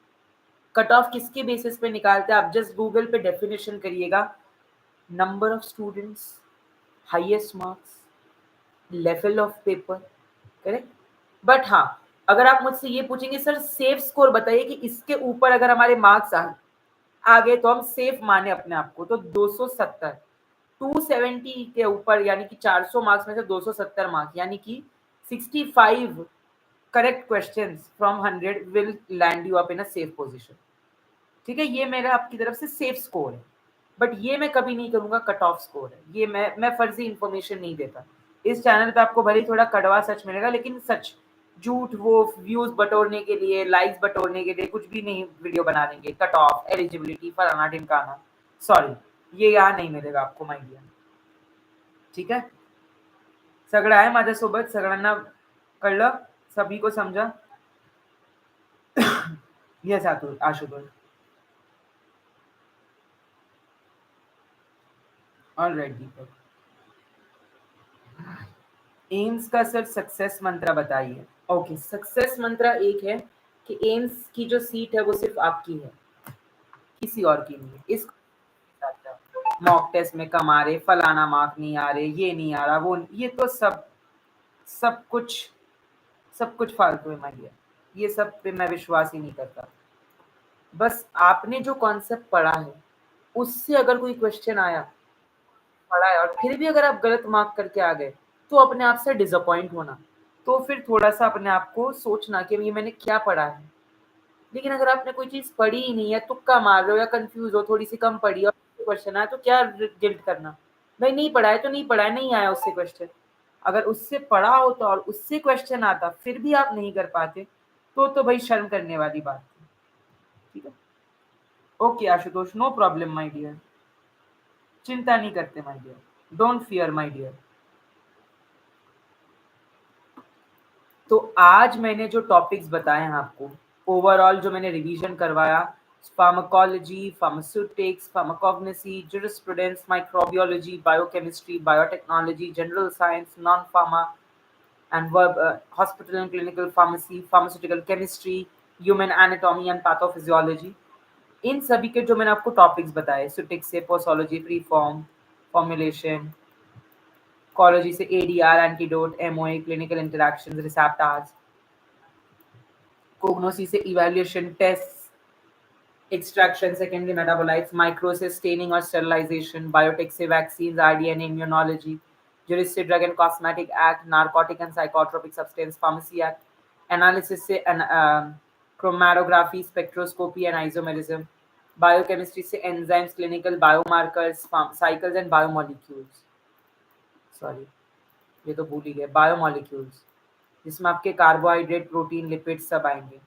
कट ऑफ किसके बेसिस पे निकालते हैं? आप जस्ट गूगल पे डेफिनेशन करिएगा, number of students, highest marks, level of paper, correct. But हाँ, अगर आप मुझसे ये पूछेंगे सर सेफ स्कोर बताइए कि इसके ऊपर अगर हमारे मार्क्स आ गए तो हम सेफ माने अपने आप को, तो 270, 270 के ऊपर, यानी कि 400 मार्क्स में से 270 मार्क्स, यानी कि 65 correct questions from 100 will land you up in a safe position. ठीक है, ये मेरा आपकी तरफ से सेफ स्कोर है। बट ये मैं कभी नहीं करूंगा कट ऑफ स्कोर है, ये मैं फर्जी इंफॉर्मेशन नहीं देता। इस चैनल पे आपको भले ही थोड़ा कड़वा सच मिलेगा, लेकिन सच, झूठ वो व्यूज बटोरने के लिए, लाइक्स बटोरने के लिए कुछ भी नहीं वीडियो बना देंगे। कट ऑफ, एलिजिबिलिटी, फलाना ढिमकाना, सॉरी, ये यहाँ नहीं मिलेगा आपको माय डियर। ठीक है, सगळं आहे माझ्यासोबत, सगळ्यांना कळलं, सभी को समझा? यस आशुतोष, ऑलराइट दीपक। एम्स का सर सक्सेस मंत्र बताइए। ओके, सक्सेस मंत्र एक है कि एम्स की जो सीट है वो सिर्फ आपकी है, किसी और की नहीं है। इस मॉक टेस्ट में कम आ रहे, फलाना मार्क नहीं आ रहे, ये नहीं आ रहा, वो, ये तो सब कुछ सब कुछ फालतू है माय डियर। ये सब पे मैं विश्वास ही नहीं करता। बस आपने जो कॉन्सेप्ट पढ़ा है उससे अगर कोई क्वेश्चन आया, पढ़ा है, और फिर भी अगर आप गलत मार्क करके आ गए, तो अपने आप से डिसअपॉइंट होना, तो फिर थोड़ा सा अपने आप को सोचना कि ये मैंने क्या पढ़ा है। लेकिन अगर आपने कोई चीज पढ़ी ही नहीं है, तुक्का मार रहे हो या कंफ्यूज हो, थोड़ी सी कम पढ़ी और क्वेश्चन आया, तो क्या गिल्ट करना? भाई नहीं पढ़ा है तो नहीं पढ़ा है, नहीं आया उससे क्वेश्चन। अगर उससे पढ़ा होता और उससे क्वेश्चन आता फिर भी आप नहीं कर पाते, तो भाई शर्म करने वाली बात है। ठीक है, okay Ashutosh, no problem my dear, चिंता नहीं करते my dear, don't fear my dear. तो आज मैंने जो टॉपिक्स बताए हैं आपको, ओवरऑल जो मैंने रिवीजन करवाया, pharmacology, pharmaceutics, pharmacognosy, jurisprudence, microbiology, biochemistry, biotechnology, general science, non pharma and hospital and clinical pharmacy, pharmaceutical chemistry, human anatomy and pathophysiology, इन सभी के जो मैंने आपको टॉपिक्स बताए, सुटिक से posology, pre form, formulation, cology से ADR, antidote, MOA, clinical interactions, receptors, cognosy से evaluation, test, extraction, secondary metabolites, micro से स्टेनिंग और स्टेरिलाइजेशन, बायोटेक से वैक्सीन, आरडीएनए, इम्यूनोलॉजी, जुरिस से drug and cosmetic act, narcotic and psychotropic substance pharmacy act, analysis से chromatography, spectroscopy and isomerism, biochemistry से enzymes, clinical biomarkers, cycles and biomolecules, sorry ये तो भूल ही गए, बायोमोलिक्यूल्स, जिसमें आपके कार्बोहाइड्रेट, प्रोटीन, लिपिड सब आएंगे,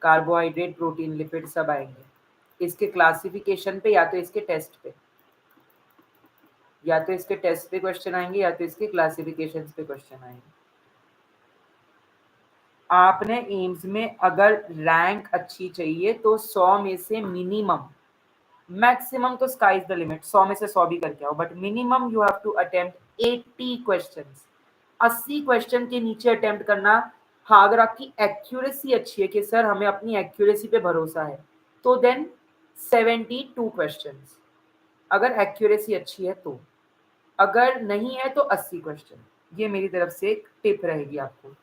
कार्बोहाइड्रेट, प्रोटीन, लिपिड सब आएंगे। इसके क्लासिफिकेशन पे या तो इसके टेस्ट पे, या तो इसके टेस्ट पे क्वेश्चन आएंगे, या तो इसके क्लासिफिकेशन पे क्वेश्चन आएंगे। आपने एम्स में अगर रैंक अच्छी चाहिए तो 100 में से मिनिमम, मैक्सिमम तो स्काई इज द लिमिट, 100 में से 100 भी करके आओ, but minimum you have to attempt 80 questions, 80 question के नीचे अटेम्प्ट करना। हाँ, अगर आपकी एक्यूरेसी अच्छी है कि सर हमें अपनी एक्यूरेसी पे भरोसा है, तो देन 72 क्वेश्चंस, अगर एक्यूरेसी अच्छी है तो। अगर नहीं है तो 80 क्वेश्चन, ये मेरी तरफ से एक टिप रहेगी आपको।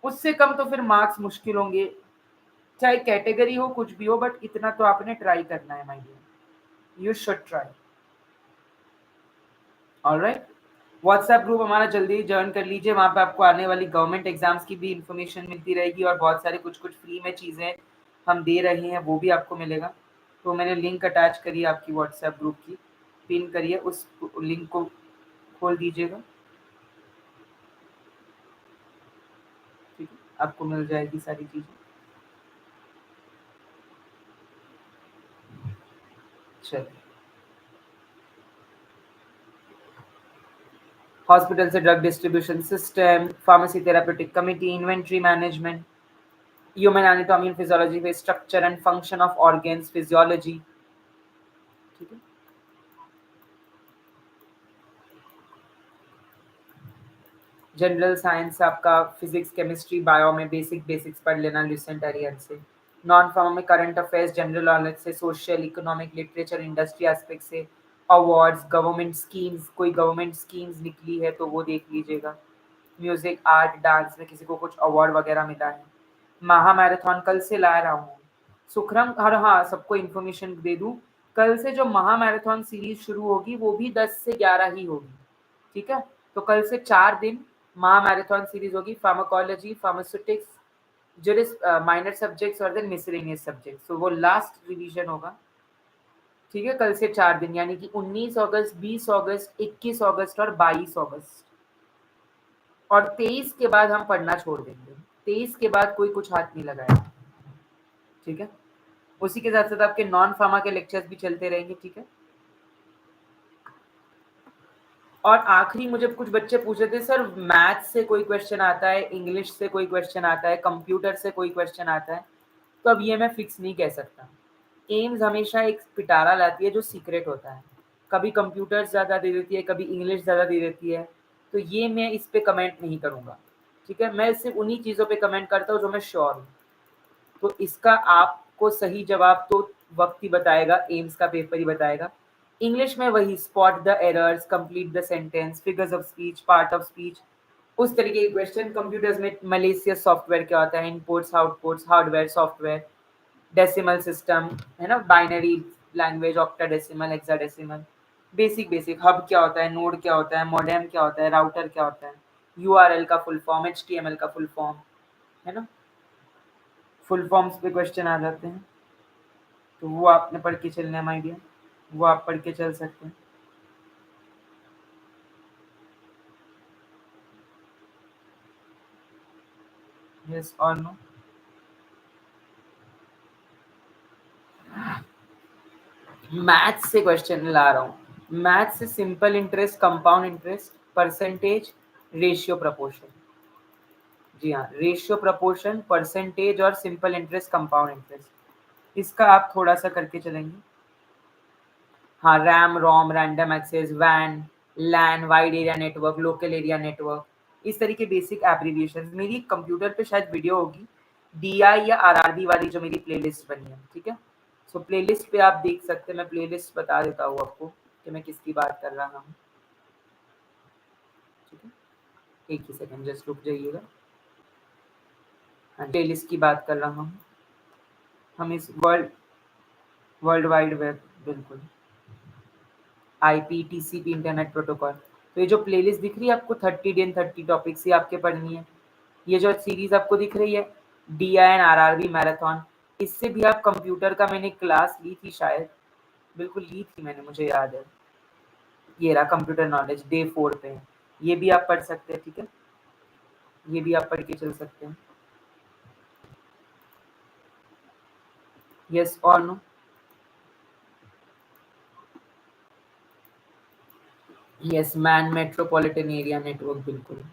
उससे कम तो फिर मार्क्स मुश्किल होंगे, चाहे कैटेगरी हो कुछ भी हो, बट इतना तो आपने ट्राई करना है my dear, you should try. Alright, WhatsApp group हमारा जल्दी ही ज्वाइन कर लीजिए, वहाँ पे आपको आने वाली गवर्नमेंट एग्जाम्स की भी इंफॉर्मेशन मिलती रहेगी, और बहुत सारे कुछ कुछ फ्री में चीज़ें हम दे रहे हैं वो भी आपको मिलेगा। तो मैंने लिंक अटैच करी है आपकी व्हाट्सएप ग्रुप की, पिन करिए, उस लिंक को खोल दीजिएगा, ठीक है, आपको मिल जाएगी सारी चीज़ें। चलिए, हॉस्पिटल से drug distribution system, pharmacy therapeutic committee, inventory management, human anatomy and physiology में structure and function of organs, physiology. ठीक है, जनरल साइंस आपका फिजिक्स केमिस्ट्री बायो में बेसिक्स पढ़ लेना ल्यूसेंट एरियन से। नॉन फार्मा में करंट अफेयर्स, जनरल नॉलेज से, social economic literature industry aspect से, अवार्ड्स, गवर्नमेंट स्कीम्स, कोई गवर्नमेंट स्कीम्स निकली है तो वो देख लीजिएगा। म्यूजिक, आर्ट, डांस में किसी को कुछ अवार्ड वगैरह मिला है। महा मैराथन कल से ला रहा हूँ सुखरम, हर हाँ सबको इन्फॉर्मेशन दे दूं, कल से जो महा मैराथन सीरीज शुरू होगी वो भी 10 से 11 ही होगी। ठीक है, तो कल से 4 दिन महा मैराथन सीरीज होगी। फार्माकोलॉजी, फार्मास्यूटिक्स, जुरिस माइनर सब्जेक्ट्स और देन मिसलेनियस सब्जेक्ट्स, तो वो लास्ट रिवीजन होगा। ठीक है, कल से 4 दिन यानी कि 19 अगस्त, 20 अगस्त, 21 अगस्त और 22 अगस्त। और 23 के बाद हम पढ़ना छोड़ देंगे। 23 के बाद कोई कुछ हाथ नहीं लगाएगा। ठीक है, उसी के साथ साथ आपके नॉन फार्मा के लेक्चर्स भी चलते रहेंगे। ठीक है, और आखिरी मुझे कुछ बच्चे पूछ रहे थे सर मैथ से कोई क्वेश्चन आता है, इंग्लिश से कोई क्वेश्चन आता है, कंप्यूटर से कोई क्वेश्चन आता है, तो अब ये मैं फिक्स नहीं कह सकता। एम्स हमेशा एक पिटारा लाती है जो सीक्रेट होता है, कभी कंप्यूटर ज़्यादा दे देती है, कभी इंग्लिश ज़्यादा दे देती है, तो ये मैं इस पे कमेंट नहीं करूँगा। ठीक है, मैं सिर्फ उन्हीं चीज़ों पे कमेंट करता हूँ जो मैं श्योर हूँ। तो इसका आपको सही जवाब तो वक्त ही बताएगा, एम्स का पेपर ही बताएगा। इंग्लिश में वही spot the errors, complete the sentence, figures of speech, part of speech, उस तरीके के क्वेश्चन। कंप्यूटर्स में मलेशियस सॉफ्टवेयर क्या होता है, inputs outputs, hardware software, decimal system है ना, binary language, octadecimal, hexadecimal, basic hub क्या होता है, नोड क्या होता है, मॉडेम क्या होता है, राउटर क्या होता है, यूआरएल का फुल फॉर्म, एचटीएमएल का फुल फॉर्म, है ना, फुल फॉर्म्स पे क्वेश्चन आ जाते हैं, तो वो आपने पढ़ के चलना है माय डियर, वो आप पढ़ के चल सकते हैं। यस और नो? मैथ से क्वेश्चन ला रहा हूँ। मैथ से simple interest, compound interest, percentage, ratio proportion. जी हाँ, रेशियो प्रपोर्शन, परसेंटेज और सिंपल इंटरेस्ट, कंपाउंड इंटरेस्ट, इसका आप थोड़ा सा करके चलेंगे। हाँ, रैम, रोम, रैंडम एक्सेस, वैन, LAN, wide area network, local area network, इस तरीके बेसिक एब्रीविएशन। मेरी कंप्यूटर पे शायद वीडियो होगी डीआई या आरआरबी वाली जो मेरी प्लेलिस्ट बनी है। ठीक है, सो प्लेलिस्ट पे आप देख सकते हैं, मैं प्लेलिस्ट बता देता हूँ आपको कि मैं किसकी बात कर रहा हूँ। ठीक है, एक ही सेकंड जस्ट रुक जाइएगा। हाँ, प्लेलिस्ट की बात कर रहा हूँ। हम इस वर्ल्ड वाइड वेब, बिल्कुल आईपी टीसीपी इंटरनेट प्रोटोकॉल। तो ये जो प्लेलिस्ट दिख रही है आपको 30 दिन 30 टॉपिक्स ही आपके पढ़नी है। ये जो सीरीज आपको दिख रही है डीआई एंड आरआरबी मैराथन, इससे भी आप कंप्यूटर का मैंने क्लास ली थी शायद, बिल्कुल ली थी मैंने, मुझे याद है। ये रहा कंप्यूटर नॉलेज, डे 4 पे है, ये भी आप पढ़ सकते हैं। ठीक है, ये भी आप पढ़ के चल सकते हैं। यस और no? Yes, MAN metropolitan area network, बिल्कुल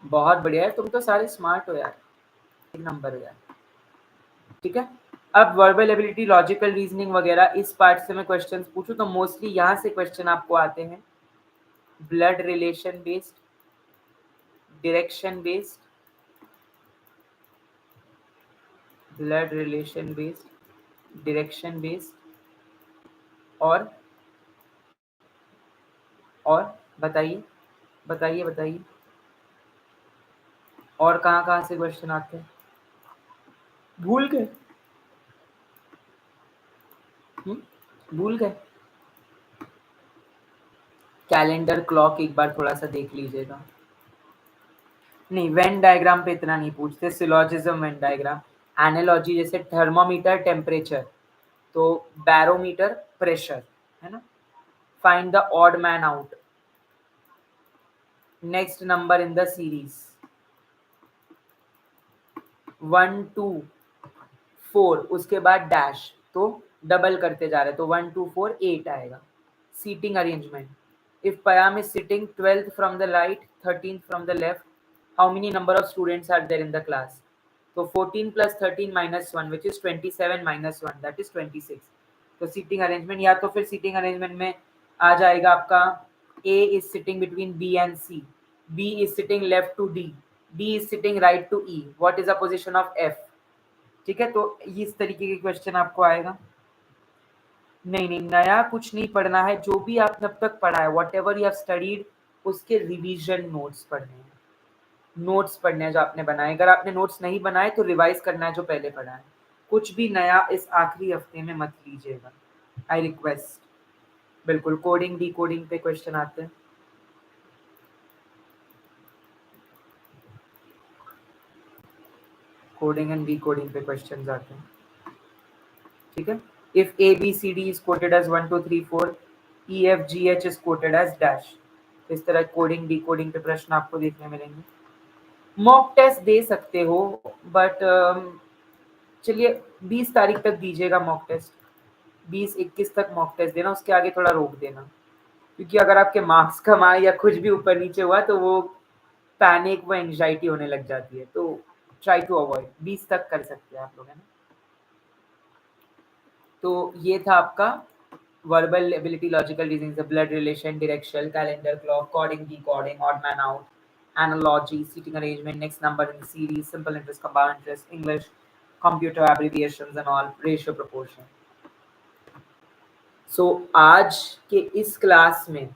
बहुत बढ़िया है, तुम तो सारे स्मार्ट हो यार, एक नंबर हो यार। ठीक है, अब वर्बल एबिलिटी, लॉजिकल रीजनिंग वगैरह इस पार्ट से मैं क्वेश्चंस पूछूं तो मोस्टली यहाँ से क्वेश्चन आपको आते हैं। Blood relation based, direction based, blood relation based, direction based, और बताइए बताइए बताइए, और कहाँ कहाँ से क्वेश्चन आते हैं? भूल गए? भूल गए? कैलेंडर, क्लॉक एक बार थोड़ा सा देख लीजिएगा। नहीं, वेन डायग्राम पे इतना नहीं पूछते, सिलोजिज्म, वेन डायग्राम, एनालॉजी, जैसे थर्मोमीटर टेम्परेचर, तो बैरोमीटर प्रेशर, है ना। Find the odd man out, next number in the series, 1 2 4, उसके बाद डैश, तो डबल करते जा रहे, तो 1 2 4 8 आएगा। Seating arrangement, If Payam is sitting 12th from the right, 13th from the left, how many number of students are there in the class? So 14 plus 13 minus 1, which is 27 minus 1, that is 26. तो seating arrangement, या तो फिर seating arrangement में आ जाएगा आपका A is sitting between B and C, B is sitting left to D, D is sitting right to E. What is the position of F? ठीक है, तो इस तरीके के क्वेश्चन आपको आएगा। नहीं नहीं, नया कुछ नहीं पढ़ना है, जो भी आपने अब तक पढ़ा है, what ever you have studied, उसके रिवीजन नोट्स पढ़ने हैं, नोट्स पढ़ने हैं जो आपने बनाए। अगर आपने नोट्स नहीं बनाए तो रिवाइज करना है जो पहले पढ़ा है। कुछ भी नया इस आखिरी हफ्ते में मत लीजिएगा, आई रिक्वेस्ट। बिल्कुल, कोडिंग डी कोडिंग पे क्वेश्चन आते हैं। कोडिंग एंड डी कोडिंग पे क्वेश्चन आते हैं, ठीक है। If A, B, C, D is quoted as 1, 2, 3, 4, E, F, G, H is quoted as dash। इस तरह कोडिंग डी कोडिंग पे प्रश्न आपको देखने मिलेंगे। मॉक टेस्ट दे सकते हो, बट चलिए 20 तारीख तक दीजिएगा मॉक टेस्ट, 20-21 तक मॉक टेस्ट देना, उसके आगे थोड़ा रोक देना, क्योंकि अगर आपके मार्क्स कम आए या कुछ भी ऊपर नीचे हुआ तो वो पैनिक, वो एंग्जाइटी होने लग जाती है। तो ट्राई टू अवॉइड, 20 तक कर सकते हैं आप लोग, है ना। तो ये था आपका verbal ability, logical reasoning, blood relation, direction, calendar clock, coding decoding, odd man out, analogy, seating arrangement, next number in series, simple interest, compound interest, English, computer abbreviations and all, ratio, proportion. So आज के इस class में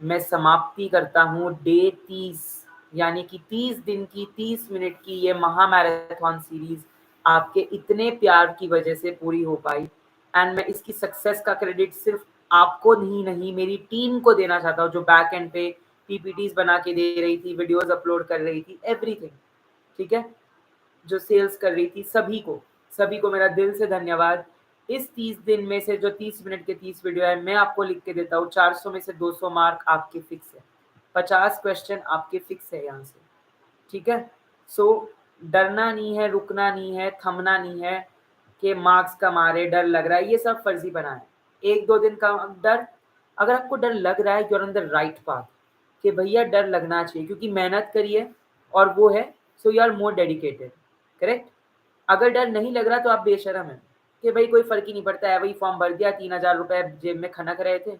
मैं समाप्ति करता हूँ day 30, यानी कि 30 दिन की 30 मिनट की ये महामैराथन सीरीज आपके इतने प्यार की वजह से पूरी हो पाई। एंड मैं इसकी सक्सेस का क्रेडिट सिर्फ आपको नहीं मेरी टीम को देना चाहता हूँ, जो बैक एंड पे पीपीटीज बना के दे रही थी, वीडियोस अपलोड कर रही थी, एवरीथिंग, ठीक है, जो सेल्स कर रही थी, सभी को मेरा दिल से धन्यवाद। इस 30 दिन में से जो 30 मिनट के 30 वीडियो है, मैं आपको लिख के देता हूँ 400 में से 200 मार्क आपके फिक्स है, 50 क्वेश्चन आपके फिक्स है यहाँ से, ठीक है। सो डरना नहीं है, रुकना नहीं है, थमना नहीं है कि मार्क्स कम आ रहे, डर लग रहा है, ये सब फर्जी बना है। 1-2 दिन का डर, अगर आपको डर लग रहा है, you are on the right path, कि भैया डर लगना चाहिए, क्योंकि मेहनत करिए और वो है, so you are more dedicated, correct. अगर डर नहीं लग रहा तो आप बेशरम हैं कि भाई कोई फर्क ही नहीं पड़ता है, वही फॉर्म भर दिया, 3000 रुपए जेब में खनक रहे थे,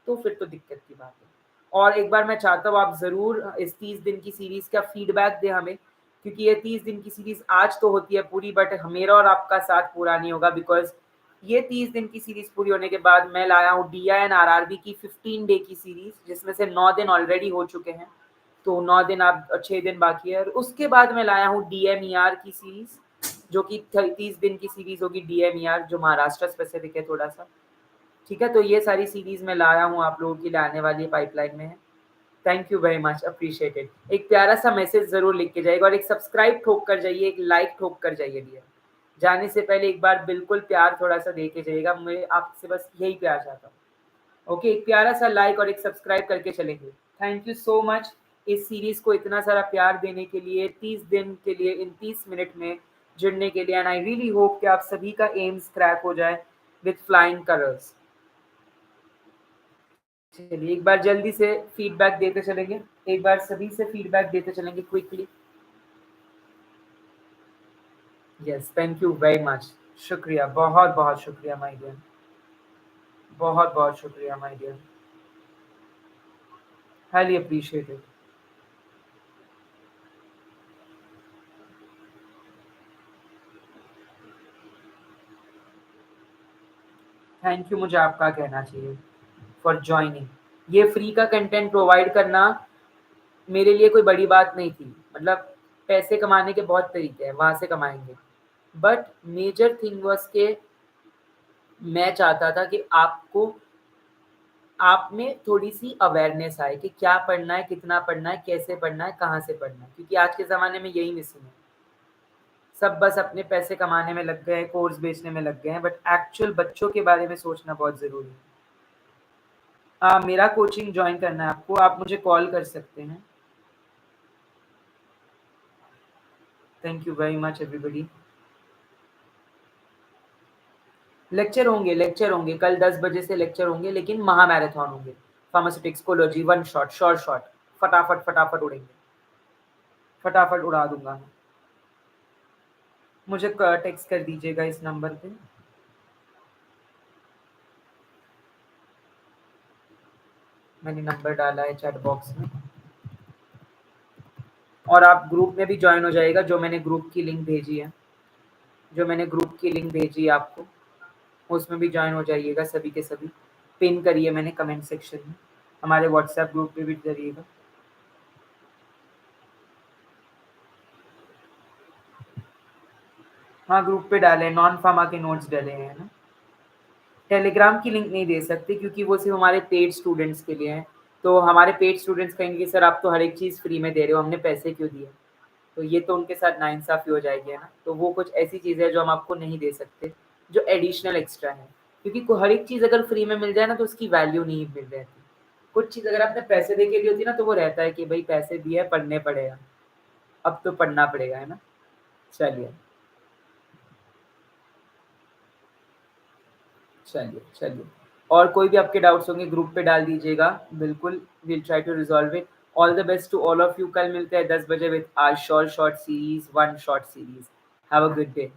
तो फिर तो दिक्कत की बात है। और एक बार मैं चाहता हूँ आप जरूर इस 30 दिन की सीरीज का फीडबैक दें हमें, क्योंकि ये 30 दिन की सीरीज आज तो होती है पूरी, बट मेरा और आपका साथ पूरा नहीं होगा, बिकॉज ये 30 दिन की सीरीज पूरी होने के बाद मैं लाया हूँ DIN RRB की 15 डे की सीरीज, जिसमें से 9 दिन ऑलरेडी हो चुके हैं, तो 9 दिन आप 6 दिन बाकी है। और उसके बाद मैं लाया हूँ DMER की सीरीज, जो कि 30 दिन की सीरीज होगी, DMER जो महाराष्ट्र स्पेसिफिक है थोड़ा सा, ठीक है। तो ये सारी सीरीज मैं लाया हूँ, आप लोगों की लाने वाली पाइपलाइन में है। Thank you very much, appreciated. एक प्यारा सा मैसेज जरूर लिख के जाइएगा, और एक सब्सक्राइब ठोक कर जाइए, एक लाइक ठोक कर जाइए डियर। जाने से पहले एक बार बिल्कुल प्यार थोड़ा सा दे के जाइएगा, मैं आपसे बस यही प्यार चाहता हूँ। ओके, एक प्यारा सा लाइक और एक सब्सक्राइब करके चलेंगे। थैंक यू सो मच इस सीरीज को इतना सारा प्यार देने के लिए, 30 दिन के लिए, इन 30 मिनट में जुड़ने के लिए। एंड आई रियली होप कि आप सभी का एम्स क्रैक हो जाए विथ फ्लाइंग कलर्स। चलिए एक बार जल्दी से फीडबैक देते चलेंगे, एक बार सभी से फीडबैक देते चलेंगे quickly. Yes, thank you very much, शुक्रिया, बहुत बहुत शुक्रिया माय डियर, बहुत बहुत शुक्रिया my dear, highly appreciated. Thank you, मुझे आपका कहना चाहिए फॉर ज्वाइनिंग। ये फ्री का कंटेंट प्रोवाइड करना मेरे लिए कोई बड़ी बात नहीं थी, मतलब पैसे कमाने के बहुत तरीके हैं, वहां से कमाएंगे, बट मेजर थिंग वाज के मैं चाहता था कि आपको, आप में थोड़ी सी अवेयरनेस आए कि क्या पढ़ना है, कितना पढ़ना है, कैसे पढ़ना है, कहाँ से पढ़ना है, क्योंकि आज के ज़माने में यही मिसिंग है। सब बस अपने पैसे कमाने में लग गए हैं, कोर्स बेचने में लग गए हैं, बट एक्चुअल बच्चों के बारे में सोचना बहुत ज़रूरी है। मेरा कोचिंग ज्वाइन करना है आपको, आप मुझे कॉल कर सकते हैं। Thank you very much everybody. Lecture होंगे कल 10 बजे से लेक्चर होंगे, लेकिन महामैराथन होंगे, फार्मास्यूटिक्सकोलॉजी, वन शॉट, शॉर्ट शॉट, फटाफट फटाफट उड़ेंगे, फटाफट उड़ा दूंगा मैं। मुझे टेक्स्ट कर दीजिएगा इस नंबर पे। मैंने नंबर डाला है चैट बॉक्स में, और आप ग्रुप में भी ज्वाइन हो जाइएगा, जो मैंने ग्रुप की लिंक भेजी है, जो मैंने ग्रुप की लिंक भेजी है आपको, उसमें भी ज्वाइन हो जाइएगा सभी के सभी। पिन करिए मैंने कमेंट सेक्शन में, हमारे व्हाट्सएप ग्रुप पे भी करिएगा। हाँ ग्रुप पे डाले, नॉन फार्मा के नोट्स डले हैं ना। टेलीग्राम की लिंक नहीं दे सकते क्योंकि वो सिर्फ हमारे पेड स्टूडेंट्स के लिए है। तो हमारे पेड स्टूडेंट्स कहेंगे सर आप तो हर एक चीज़ फ्री में दे रहे हो, हमने पैसे क्यों दिए? तो ये तो उनके साथ नाइंसाफ़ी हो जाएगी, है ना। तो वो कुछ ऐसी चीज़ें हैं जो हम आपको नहीं दे सकते, जो एडिशनल एक्स्ट्रा है, क्योंकि हर एक चीज़ अगर फ्री में मिल जाए ना तो उसकी वैल्यू नहीं मिल रहती। कुछ चीज़ अगर आपने पैसे दे के ली होती ना तो वो रहता है कि भाई पैसे दिए हैं, पढ़ने पड़ेगा, अब तो पढ़ना पड़ेगा, है ना। चलिए चलिए चलिए, और कोई भी आपके डाउट्स होंगे ग्रुप पे डाल दीजिएगा, बिल्कुल will try to resolve it. All the best to all of you. कल मिलते हैं 10 बजे with our short short series, one short series. Have a good day.